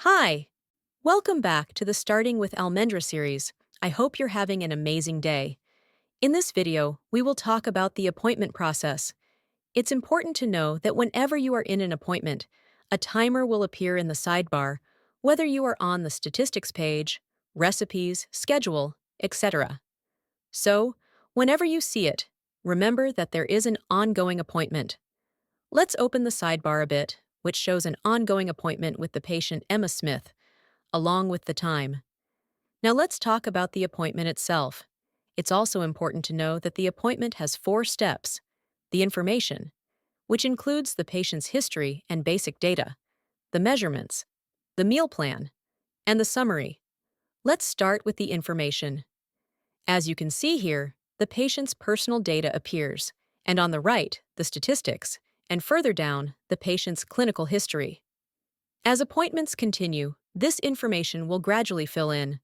Hi! Welcome back to the Starting with Almendra series. I hope you're having an amazing day. In this video, we will talk about the appointment process. It's important to know that whenever you are in an appointment, a timer will appear in the sidebar, whether you are on the statistics page, recipes, schedule, etc. So, whenever you see it, remember that there is an ongoing appointment. Let's open the sidebar a bit, which shows an ongoing appointment with the patient Emma Smith, along with the time. Now let's talk about the appointment itself. It's also important to know that the appointment has 4 steps: the information, which includes the patient's history and basic data, the measurements, the meal plan, and the summary. Let's start with the information. As you can see here, the patient's personal data appears, and on the right, the statistics, and further down, the patient's clinical history. As appointments continue, this information will gradually fill in.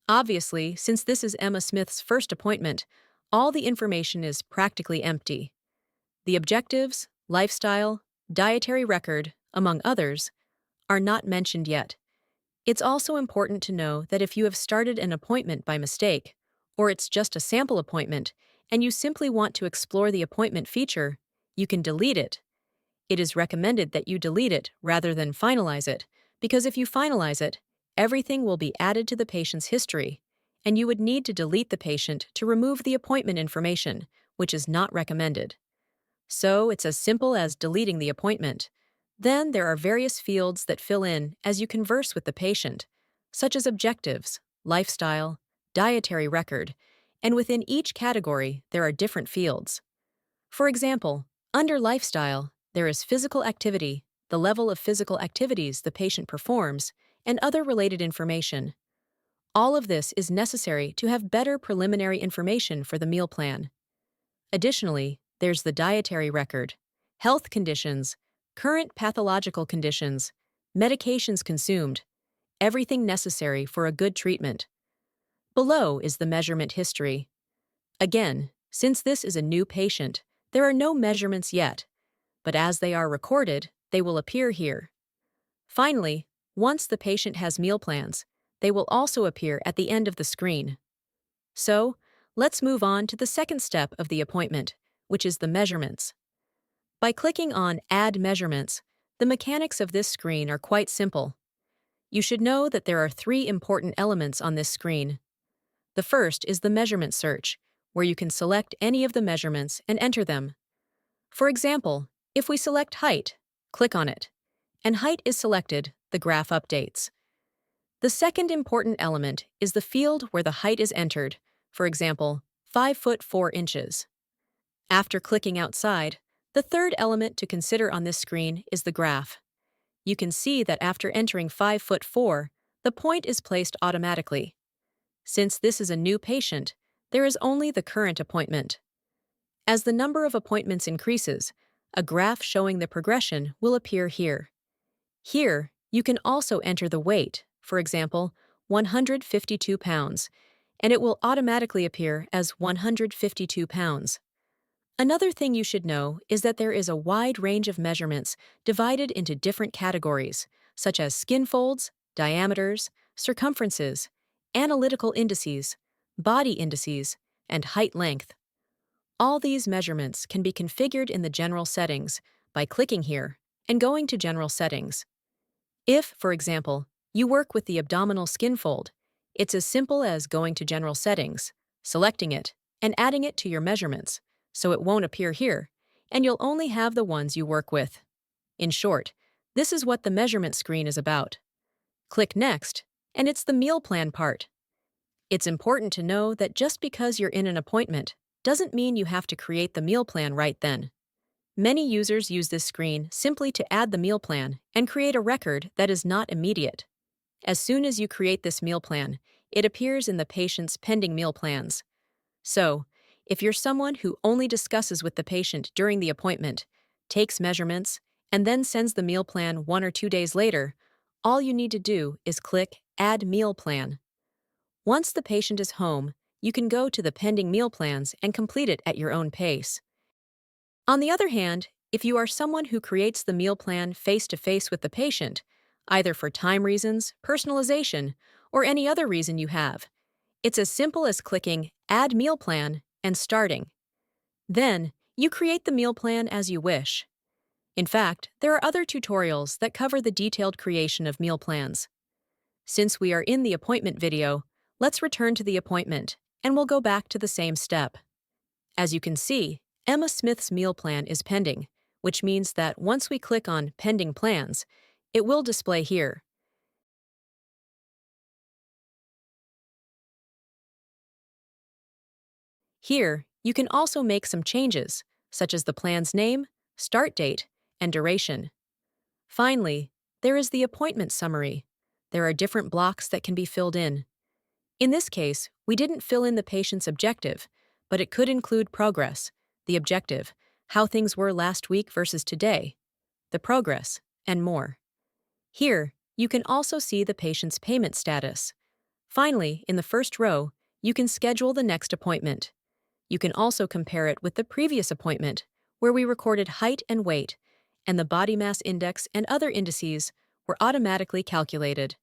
Obviously, since this is Emma Smith's first appointment, all the information is practically empty. The objectives, lifestyle, dietary record, among others, are not mentioned yet. It's also important to know that if you have started an appointment by mistake, or it's just a sample appointment, and you simply want to explore the appointment feature, you can delete it. It is recommended that you delete it rather than finalize it, because if you finalize it, everything will be added to the patient's history, and you would need to delete the patient to remove the appointment information, which is not recommended. So it's as simple as deleting the appointment. Then there are various fields that fill in as you converse with the patient, such as objectives, lifestyle, dietary record, and within each category there are different fields. For example, under lifestyle, there is physical activity, the level of physical activities the patient performs, and other related information. All of this is necessary to have better preliminary information for the meal plan. Additionally, there's the dietary record, health conditions, current pathological conditions, medications consumed, everything necessary for a good treatment. Below is the measurement history. Again, since this is a new patient, there are no measurements yet, but as they are recorded, they will appear here. Finally, once the patient has meal plans, they will also appear at the end of the screen. So, let's move on to the second step of the appointment, which is the measurements. By clicking on Add Measurements, the mechanics of this screen are quite simple. You should know that there are 3 important elements on this screen. The first is the measurement search, where you can select any of the measurements and enter them. For example, if we select height, click on it, and height is selected, the graph updates. The second important element is the field where the height is entered, for example, 5 foot 4 inches. After clicking outside, the third element to consider on this screen is the graph. You can see that after entering 5 foot 4, the point is placed automatically. Since this is a new patient, there is only the current appointment. As the number of appointments increases, a graph showing the progression will appear here. Here, you can also enter the weight, for example, 152 pounds, and it will automatically appear as 152 pounds. Another thing you should know is that there is a wide range of measurements divided into different categories, such as skin folds, diameters, circumferences, analytical indices, body indices, and height length. All these measurements can be configured in the General Settings by clicking here and going to General Settings. If, for example, you work with the abdominal skin fold, it's as simple as going to General Settings, selecting it, and adding it to your measurements, so it won't appear here, and you'll only have the ones you work with. In short, this is what the measurement screen is about. Click Next, and it's the meal plan part. It's important to know that just because you're in an appointment doesn't mean you have to create the meal plan right then. Many users use this screen simply to add the meal plan and create a record that is not immediate. As soon as you create this meal plan, it appears in the patient's pending meal plans. So, if you're someone who only discusses with the patient during the appointment, takes measurements, and then sends the meal plan 1 or 2 days later, all you need to do is click Add Meal Plan. Once the patient is home, you can go to the pending meal plans and complete it at your own pace. On the other hand, if you are someone who creates the meal plan face-to-face with the patient, either for time reasons, personalization, or any other reason you have. It's as simple as clicking Add Meal Plan and starting. Then, you create the meal plan as you wish. In fact, there are other tutorials that cover the detailed creation of meal plans. Since we are in the appointment video, let's return to the appointment, and we'll go back to the same step. As you can see, Emma Smith's meal plan is pending, which means that once we click on Pending Plans, it will display here. Here, you can also make some changes, such as the plan's name, start date, and duration. Finally, there is the appointment summary. There are different blocks that can be filled in. In this case, we didn't fill in the patient's objective, but it could include progress, the objective, how things were last week versus today, the progress, and more. Here, you can also see the patient's payment status. Finally, in the first row, you can schedule the next appointment. You can also compare it with the previous appointment, where we recorded height and weight, and the body mass index and other indices were automatically calculated.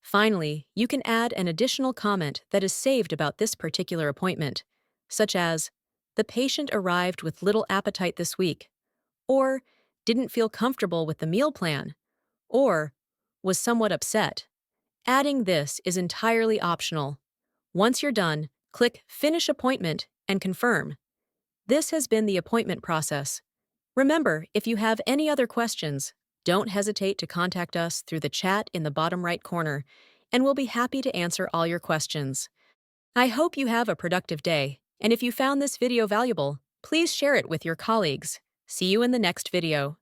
Finally, you can add an additional comment that is saved about this particular appointment, such as, "The patient arrived with little appetite this week," or "didn't feel comfortable with the meal plan," or "was somewhat upset." Adding this is entirely optional. Once you're done, click Finish Appointment and confirm. This has been the appointment process. Remember, if you have any other questions, don't hesitate to contact us through the chat in the bottom right corner, and we'll be happy to answer all your questions. I hope you have a productive day, and if you found this video valuable, please share it with your colleagues. See you in the next video.